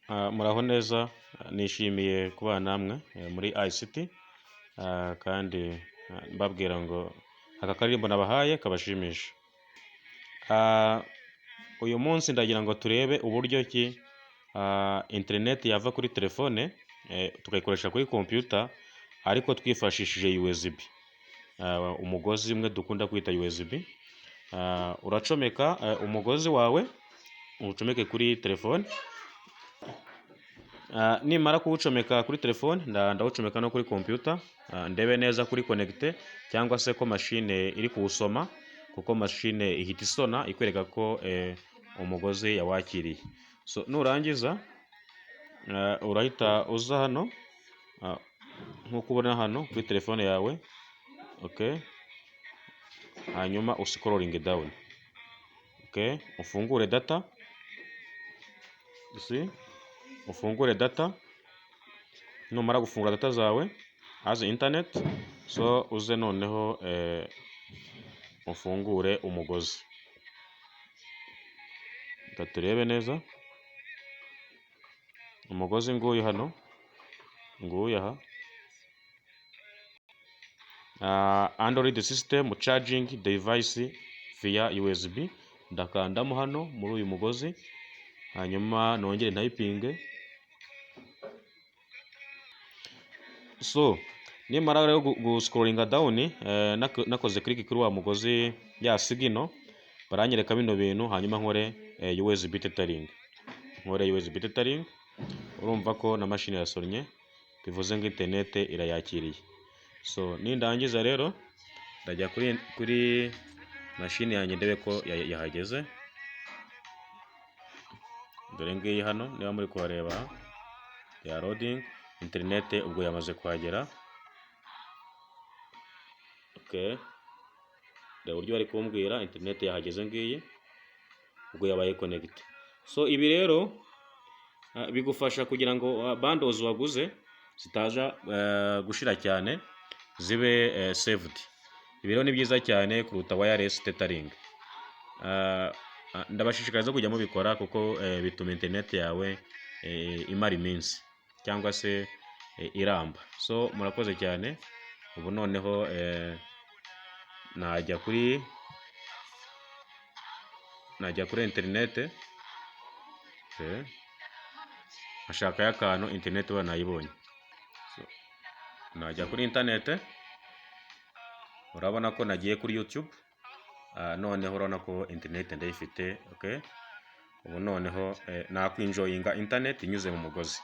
Muraho neza, nishimiye kubana namwe muri ICT, kandi mbabwira ngo aka karirimbo nabahaye kabashimisha. Uyu munsi ndagira ngo turebe uburyo ki internet yava kuri telefone tukayikoresha kuri computer ariko twifashishije USB. Umugozi umwe dukunda kwita USB. Uracomeka umugozi wawe ucomeke kuri telefone. Nimara kuwucomeka kuri telefone ndawucomeka no kuri computer, ndebe neza kuri connecte cyangwa se ko machine iri kuwusoma, kuko machine ihita isona ikwereka ko umugozi yawakiriye. So nurangiza urahita uza hano nkuko ubona hano kuri telefone yawe, okay, hanyuma uscrolling down, okay, ufungure data, ufungure data. Numara gufungura data zawe as internet, so uze noneho ufungure umugozi. Turebe neza umugozi nguyu hano, nguyu aha. Android system charging device via USB. Ndakandamo hano muri uyu mugozi, hanyuma nongere ntayipinge. So nimara rero guscrollinga down, nakoze click kuri wa mugozi ya signal, baranyereka bino bintu, hanyuma nkore USB tethering. Nkore USB tethering, urumva ko na machine yasonnye, bivuze ngo internet irayakiriye. So nindangiza rero ndajya kuri machine yanjye ndebe ko yahageze. Dore ngiyi hano niba muri kuhareba ya loading, internet ubwo yamaze kuhagera. Okay, reba uburyo bari kumbwira internet yahageze ngiyi, ubwo yabaye connect. So ibi rero bigufasha kugira ngo bundles waguze zitaja gushira cyane, zibe saved. Ibi rero ni byiza cyane kuruta wireless tethering. Ndabashishikariza kujya mubikora kuko bituma internet yawe imara iminsi cyangwa se iramba. So murakoze cyane. Ubu noneho najya kuri internet, ashaka y'akantu internet banayibonye. So najya kuri internet, urabona ko nagiye kuri YouTube. Noneho urabona ko internet ndayifite. Okay, ubu noneho nakwinjoyinga internet inyuze mu mugozi,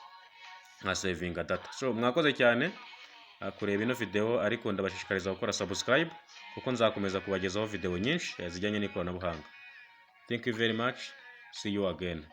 nka savinga data. So mwakoze cyane kureba ino video, ariko ndabashishikariza gukora subscribe kuko nzakomeza kubagezaho video nyinshi zijyanye n'ikoranabuhanga. Thank you very much. See you again.